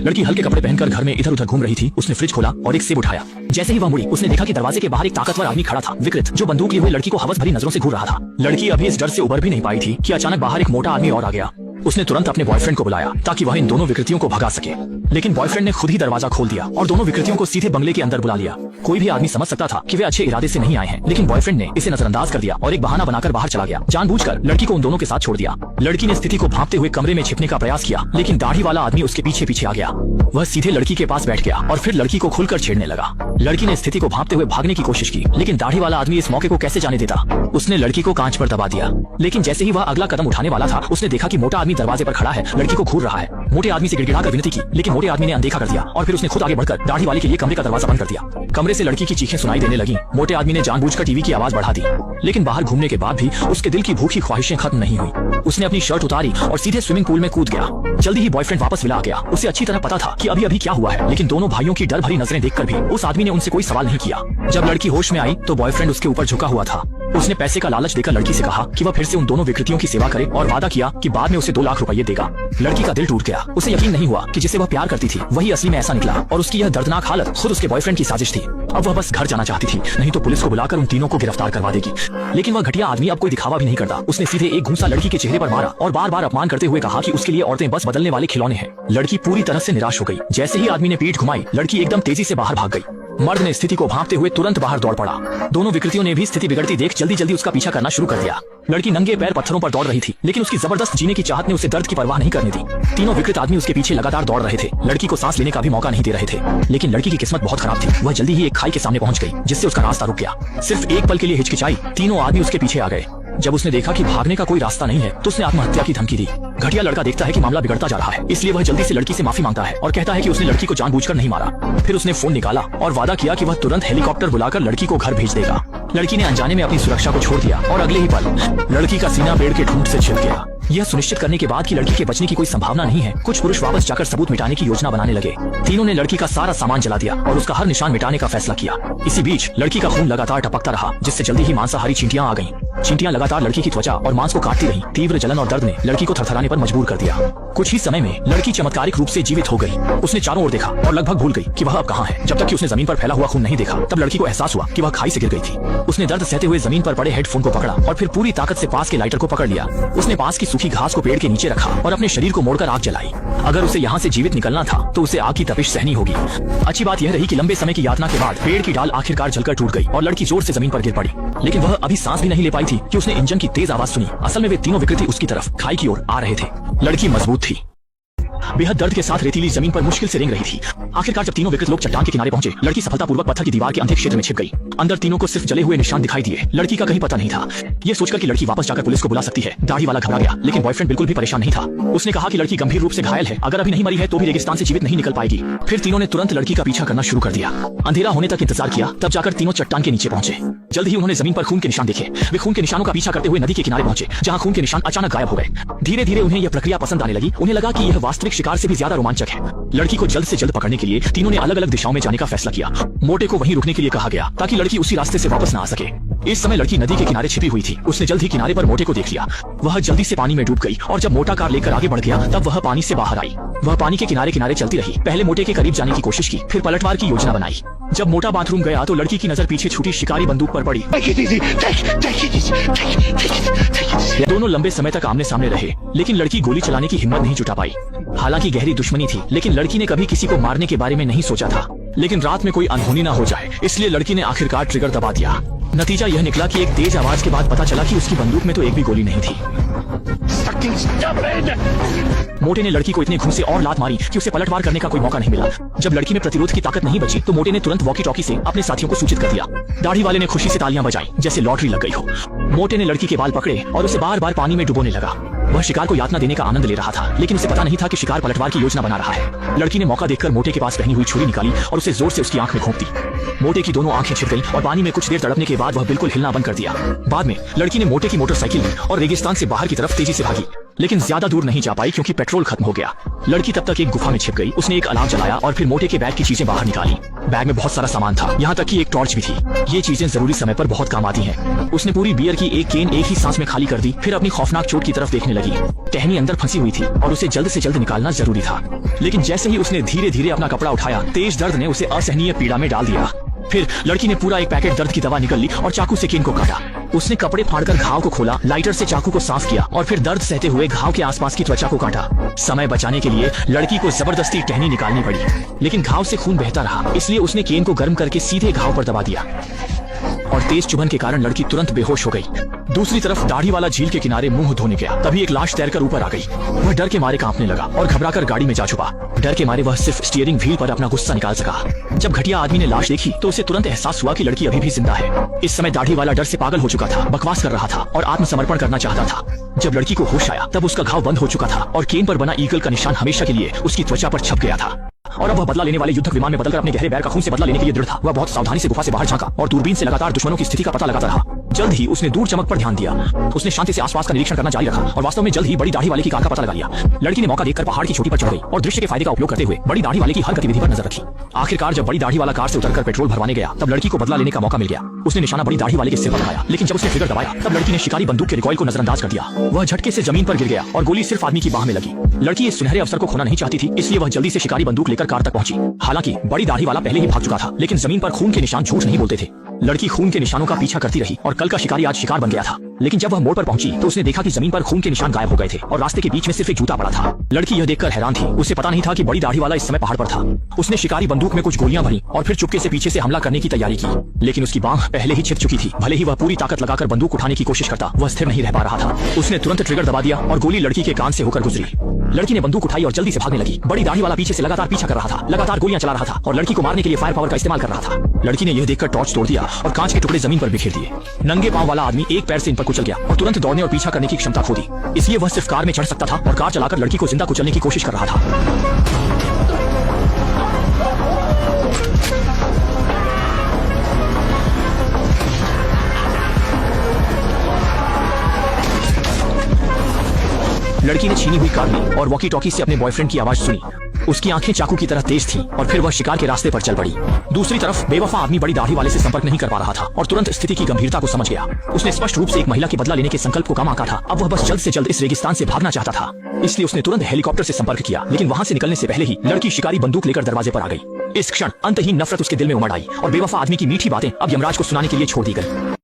लड़की हल्के कपड़े पहनकर घर में इधर उधर घूम रही थी। उसने फ्रिज खोला और एक सेब उठाया। जैसे ही वह मुड़ी, उसने देखा कि दरवाजे के बाहर एक ताकतवर आदमी खड़ा था, विकृत, जो बंदूक लिए हुए लड़की को हवस भरी नजरों से घूर रहा था। लड़की अभी इस डर से उबर भी नहीं पाई थी कि अचानक बाहर एक मोटा आदमी और आ गया। उसने तुरंत अपने बॉयफ्रेंड को बुलाया ताकि वह इन दोनों विकृतियों को भगा सके, लेकिन बॉयफ्रेंड ने खुद ही दरवाजा खोल दिया और दोनों विकृतियों को सीधे बंगले के अंदर बुला लिया। कोई भी आदमी समझ सकता था कि वे अच्छे इरादे से नहीं आए हैं, लेकिन बॉयफ्रेंड ने इसे नजरअंदाज कर दिया और एक बहाना बनाकर बाहर चला गया। जानबूझकर लड़की को उन दोनों के साथ छोड़ दिया। लड़की ने स्थिति को भांपते हुए कमरे में छिपने का प्रयास किया, लेकिन दाढ़ी वाला आदमी उसके पीछे पीछे आ गया। वह सीधे लड़की के पास बैठ गया और फिर लड़की को खुलकर छेड़ने लगा। लड़की ने स्थिति को भांपते हुए भागने की कोशिश की, लेकिन दाढ़ी वाला आदमी इस मौके को कैसे जाने देता। उसने लड़की को कांच पर दबा दिया, लेकिन जैसे ही वह अगला कदम उठाने वाला था, उसने देखा कि मोटा आदमी दरवाजे पर खड़ा है, लड़की को घूर रहा है। मोटे आदमी से गिड़गिड़ाकर विनती की, लेकिन मोटे आदमी ने अनदेखा कर दिया और फिर उसने खुद आगे बढ़कर दाढ़ी वाले के लिए कमरे का दरवाजा बंद कर दिया। कमरे से लड़की की चीखें सुनाई देने लगी। मोटे आदमी ने जानबूझकर टीवी की आवाज बढ़ा दी, लेकिन बाहर घूमने के बाद भी उसके दिल की भूखी ख्वाहिशें खत्म नहीं हुई। उसने अपनी शर्ट उतारी और सीधे स्विमिंग पूल में कूद गया। जल्दी ही बॉयफ्रेंड वापस विला गया। उसे अच्छी तरह पता था कि अभी अभी क्या हुआ है, लेकिन दोनों भाइयों की डर भरी नजरें देखकर भी उस आदमी ने उनसे कोई सवाल नहीं किया। जब लड़की होश में आई तो बॉयफ्रेंड उसके ऊपर झुका हुआ था। उसने पैसे का लालच देकर लड़की से कहा कि वह फिर से उन दोनों विकृतियों की सेवा करे और वादा किया कि बाद में उसे 2 लाख रुपए देगा। लड़की का दिल टूट गया। उसे यकीन नहीं हुआ कि जिसे वह प्यार करती थी वही असली में ऐसा निकला, और उसकी यह दर्दनाक हालत खुद उसके बॉयफ्रेंड की साजिश थी। अब वह बस घर जाना चाहती थी, नहीं तो पुलिस को बुलाकर उन तीनों को गिरफ्तार करवा देगी। लेकिन वह घटिया आदमी अब कोई दिखावा भी नहीं करता। उसने सीधे एक घूंसा लड़की के चेहरे पर मारा और बार बार अपमान करते हुए कहा कि उसके लिए औरतें बस बदलने वाले खिलौने हैं। लड़की पूरी तरह से निराश हो गई। जैसे ही आदमी ने पीठ घुमाई, लड़की एकदम तेजी से बाहर भाग गई। मर्द ने स्थिति को भांपते हुए तुरंत बाहर दौड़ पड़ा। दोनों विकृतियों ने भी स्थिति बिगड़ती देख जल्दी जल्दी उसका पीछा करना शुरू कर दिया। लड़की नंगे पैर पत्थरों पर दौड़ रही थी, लेकिन उसकी जबरदस्त जीने की चाहत ने उसे दर्द की परवाह नहीं करने दी। तीनों विकृत आदमी उसके पीछे लगातार दौड़ रहे थे, लड़की को सांस लेने का भी मौका नहीं दे रहे थे। लेकिन लड़की की किस्मत बहुत खराब थी। वह जल्दी ही एक खाई के सामने पहुंच गई, जिससे उसका रास्ता रुक गया। सिर्फ एक पल के लिए हिचकिचाई, तीनों आदमी उसके पीछे आ गए। जब उसने देखा कि भागने का कोई रास्ता नहीं है, तो उसने आत्महत्या की धमकी दी। घटिया लड़का देखता है कि मामला बिगड़ता जा रहा है, इसलिए वह जल्दी से लड़की से माफी मांगता है और कहता है कि उसने लड़की को जानबूझकर नहीं मारा। फिर उसने फोन निकाला और वादा किया कि वह तुरंत हेलीकॉप्टर बुलाकर लड़की को घर भेज देगा। लड़की ने अनजाने में अपनी सुरक्षा को छोड़ दिया और अगले ही पल लड़की का सीना पेड़ के ठूंठ से छिप गया। यह सुनिश्चित करने के बाद कि लड़की के बचने की कोई संभावना नहीं है, कुछ पुरुष वापस जाकर सबूत मिटाने की योजना बनाने लगे। तीनों ने लड़की का सारा सामान जला दिया और उसका हर निशान मिटाने का फैसला किया। इसी बीच लड़की का खून लगातार टपकता रहा, जिससे जल्दी ही मांसाहारी चींटियां आ गईं। चींटियां लगातार लड़की की त्वचा और मांस को काटती रहीं। तीव्र जलन और दर्द ने लड़की को थरथराने पर मजबूर कर दिया। कुछ ही समय में लड़की चमत्कारिक रूप से जीवित हो गई। उसने चारों ओर देखा और लगभग भूल गई कि वह अब कहाँ है। जब तक कि उसने जमीन पर फैला हुआ खून नहीं देखा, तब लड़की को एहसास हुआ कि वह खाई से गिर गई थी। उसने दर्द सहते हुए जमीन पर पड़े हेडफोन को पकड़ा और फिर पूरी ताकत से पास के लाइटर को पकड़ लिया। उसने पास की सूखी घास को पेड़ के नीचे रखा और अपने शरीर को मोड़कर आग जलाई। अगर उसे यहाँ से जीवित निकलना था तो उसे आग की तपिश सहनी होगी। अच्छी बात यह रही कि लंबे समय की यातना के बाद पेड़ की डाल आखिरकार जलकर टूट गई और लड़की जोर से जमीन पर गिर पड़ी। लेकिन वह अभी सांस भी नहीं ले पाई थी कि उसने इंजन की तेज आवाज सुनी। असल में वे तीनों विकृति उसकी तरफ खाई की ओर आ रहे थे। लड़की मजबूत थी, बेहद दर्द के साथ रेतीली जमीन पर मुश्किल से रेंग रही थी। आखिरकार जब तीनों विकृत लोग चट्टान के किनारे पहुंचे, लड़की सफलतापूर्वक पत्थर की दीवार के अंधे क्षेत्र में छिप गई। अंदर तीनों को सिर्फ जले हुए निशान दिखाई दिए। लड़की का कहीं पता नहीं था। ये सोचकर कि लड़की वापस जाकर पुलिस को बुला सकती है, दाढ़ी वाला घबरा गया, लेकिन बॉयफ्रेंड बिल्कुल भी परेशान नहीं था। उसने कहा कि लड़की गंभीर रूप से घायल है, अगर अभी नहीं मरी है तो भी रेगिस्तान से जीवित नहीं निकल पाएगी। फिर तीनों ने तुरंत लड़की का पीछा करना शुरू कर दिया। अंधेरा होने तक इंतजार किया, तब जाकर तीनों चट्टान के नीचे पहुंचे। जल्द ही उन्होंने जमीन पर खून के निशान देखे। वे खून के निशानों का पीछा करते हुए नदी के किनारे पहुंचे, जहां खून के निशान अचानक गायब हो गए। धीरे धीरे उन्हें यह प्रक्रिया पसंद आने लगी। उन्हें लगा कि यह वास्तविक शिकार से भी ज्यादा रोमांचक है। लड़की को जल्द से जल्द पकड़ने के लिए तीनों ने अलग अलग दिशाओं में जाने का फैसला किया। मोटे को वहीं रुकने के लिए कहा गया ताकि लड़की उसी रास्ते से वापस न आ सके। इस समय लड़की नदी के किनारे छिपी हुई थी। उसने जल्द ही किनारे पर मोटे को देख लिया। वह जल्दी से पानी में डूब गई और जब मोटा कार लेकर आगे बढ़ गया, तब वह पानी से बाहर आई। वह पानी के किनारे किनारे चलती रही। पहले मोटे के करीब जाने की कोशिश की, फिर पलटवार की योजना बनाई। जब मोटा बाथरूम गया तो लड़की की नजर पीछे छूटी शिकारी बंदूक पर पड़ी। दोनों लंबे समय तक आमने सामने रहे, लेकिन लड़की गोली चलाने की हिम्मत नहीं जुटा पाई। हालांकि गहरी दुश्मनी थी, लेकिन लड़की ने कभी किसी को मारने के बारे में नहीं सोचा था। लेकिन रात में कोई अनहोनी ना हो जाए, इसलिए लड़की ने आखिरकार ट्रिगर दबा दिया। नतीजा यह निकला कि एक तेज आवाज के बाद पता चला कि उसकी बंदूक में तो एक भी गोली नहीं थी। मोटे ने लड़की को इतने घूंसे और लात मारी कि उसे पलटवार करने का कोई मौका नहीं मिला। जब लड़की में प्रतिरोध की ताकत नहीं बची तो मोटे ने तुरंत वॉकी टॉकी से अपने साथियों को सूचित कर दिया। दाढ़ी वाले ने खुशी से तालियां बजाई जैसे लॉटरी लग गई हो। मोटे ने लड़की के बाल पकड़े और उसे बार बार पानी में डुबोने लगा। वह शिकार को यातना देने का आनंद ले रहा था, लेकिन उसे पता नहीं था कि शिकार पलटवार की योजना बना रहा है। लड़की ने मौका देखकर मोटे के पास पहनी हुई छुरी निकाली और उसे जोर से उसकी आंख में घोंप दी। मोटे की दोनों आंखें छिप गईं और पानी में कुछ देर तड़पने के बाद वह बिल्कुल हिलना बंद कर दिया। बाद में लड़की ने मोटे की मोटरसाइकिल ली और रेगिस्तान से बाहर की तरफ तेजी से भागी। लेकिन ज्यादा दूर नहीं जा पाई क्योंकि पेट्रोल खत्म हो गया। लड़की तब तक एक गुफा में छिप गई। उसने एक अलार्म जलाया और फिर मोटे के बैग की चीजें बाहर निकाली। बैग में बहुत सारा सामान था, यहाँ तक कि एक टॉर्च भी थी। ये चीजें जरूरी समय पर बहुत काम आती हैं। उसने पूरी बियर की एक केन एक ही सांस में खाली कर दी, फिर अपनी खौफनाक चोट की तरफ देखने लगी। टहनी अंदर फंसी हुई थी और उसे जल्द से जल्द निकालना जरूरी था। लेकिन जैसे ही उसने धीरे धीरे अपना कपड़ा उठाया, तेज दर्द ने उसे असहनीय पीड़ा में डाल दिया। फिर लड़की ने पूरा एक पैकेट दर्द की दवा निकल ली और चाकू से केन को काटा। उसने कपड़े फाड़कर घाव को खोला, लाइटर से चाकू को साफ किया और फिर दर्द सहते हुए घाव के आसपास की त्वचा को काटा। समय बचाने के लिए लड़की को जबरदस्ती टहनी निकालनी पड़ी, लेकिन घाव से खून बहता रहा, इसलिए उसने केन को गर्म करके सीधे घाव पर दबा दिया और तेज चुभन के कारण लड़की तुरंत बेहोश हो गई। दूसरी तरफ दाढ़ी वाला झील के किनारे मुंह धोने गया, तभी एक लाश तैरकर ऊपर आ गई। वह डर के मारे कांपने लगा और घबराकर गाड़ी में जा छुपा। डर के मारे वह सिर्फ स्टीयरिंग व्हील पर अपना गुस्सा निकाल सका। जब घटिया आदमी ने लाश देखी तो उसे तुरंत एहसास हुआ कि लड़की अभी भी जिंदा है। इस समय दाढ़ी वाला डर से पागल हो चुका था, बकवास कर रहा था और आत्मसमर्पण करना चाहता था। जब लड़की को होश आया तब उसका घाव बंद हो चुका था और केन पर बना ईगल का निशान हमेशा के लिए उसकी त्वचा पर छप गया था। और अब वह बदला लेने वाले युद्धक विमान में बदलकर अपने गहरे बैर का खून से बदला लेने के लिए दृढ़ था। वह बहुत सावधानी से गुफा से बाहर झांका और दूरबीन से लगातार दुश्मनों की स्थिति का पता लगाता रहा। जल्द ही उसने दूर चमक पर ध्यान दिया। उसने शांति से आसपास का निरीक्षण करना जारी रखा और वास्तव में जल्द ही बड़ी दाढ़ी वाले की कार का पता लगा लिया। लड़की ने मौका देखकर पहाड़ की चोटी पर चढ़ गई और दृश्य के फायदे का उपयोग करते हुए बड़ी दाढ़ी वाले की हर गतिविधि पर नजर रखी। आखिरकार जब बड़ी दाढ़ी वाला कार से उतरकर पेट्रोल भरवाने गया तब लड़की को बदला लेने का मौका मिल गया। उसने निशाना बड़ी दाढ़ी वाले के सिर पर लगाया, लेकिन जब उसने ट्रिगर दबाया तब लड़की ने शिकारी बंदूक के रिकॉइल को नजरअंदाज कर दिया। वह झटके से जमीन पर गिर गया और गोली सिर्फ आदमी की बाह में लगी। लड़की इस सुनहरे अवसर को खोना नहीं चाहती थी, इसलिए वह जल्दी से शिकारी बंदूक लेकर कार तक पहुंची। हालांकि बड़ी दाढ़ी वाला पहले ही भाग चुका था, लेकिन जमीन पर खून के निशान झूठ नहीं बोलते थे। लड़की खून के निशानों का पीछा करती रही और कल का शिकारी आज शिकार बन गया था। लेकिन जब वह मोड़ पर पहुंची तो उसने देखा कि जमीन पर खून के निशान गायब हो गए थे और रास्ते के बीच में सिर्फ एक जूता पड़ा था। लड़की यह देखकर हैरान थी। उसे पता नहीं था कि बड़ी दाढ़ी वाला इस समय पहाड़ पर था। उसने शिकारी बंदूक में कुछ गोलियां भरी और फिर चुपके से पीछे से हमला करने की तैयारी की, लेकिन उसकी बांह पहले ही छिप चुकी थी। भले ही वह पूरी ताकत लगाकर बंदूक उठाने की कोशिश करता, वह स्थिर नहीं रह पा रहा था। उसने तुरंत ट्रिगर दबा दिया और गोली लड़की के कान से होकर गुजरी। लड़की ने बंदूक उठाई और जल्दी से भागने लगी। बड़ी दाढ़ी वाला पीछे से लगातार पीछा कर रहा था, लगातार गोलियां चला रहा था और लड़की को मारने के लिए फायर पावर का इस्तेमाल कर रहा था। लड़की ने यह देखकर टॉर्च तोड़ दिया और कांच के टुकड़े जमीन पर बिखेर दिए। नंगे पांव वाला आदमी एक पैर से इन पर कुचल गया और तुरंत दौड़ने और पीछा करने की क्षमता खो दी, इसलिए वह सिर्फ कार में चढ़ सकता था और कार चलाकर लड़की को जिंदा कुचलने की कोशिश कर रहा था। लड़की ने छीनी हुई कार ली और वॉकी टॉकी से अपने बॉयफ्रेंड की आवाज सुनी। उसकी आंखें चाकू की तरह तेज थीं और फिर वह शिकार के रास्ते पर चल पड़ी। दूसरी तरफ बेवफा आदमी बड़ी दाढ़ी वाले से संपर्क नहीं कर पा रहा था और तुरंत स्थिति की गंभीरता को समझ गया। उसने स्पष्ट रूप से एक महिला के बदला लेने के संकल्प को कम आंका था। अब वह बस जल्द से जल्द इस रेगिस्तान से भागना चाहता था, इसलिए उसने तुरंत हेलीकॉप्टर से संपर्क किया। लेकिन वहां से निकलने से पहले ही लड़की शिकारी बंदूक लेकर दरवाजे पर आ गई। इस क्षण अंतहीन नफरत उसके दिल में उमड़ आई और बेवफा आदमी की मीठी बातें अब यमराज को सुनाने के लिए छोड़ दी गई।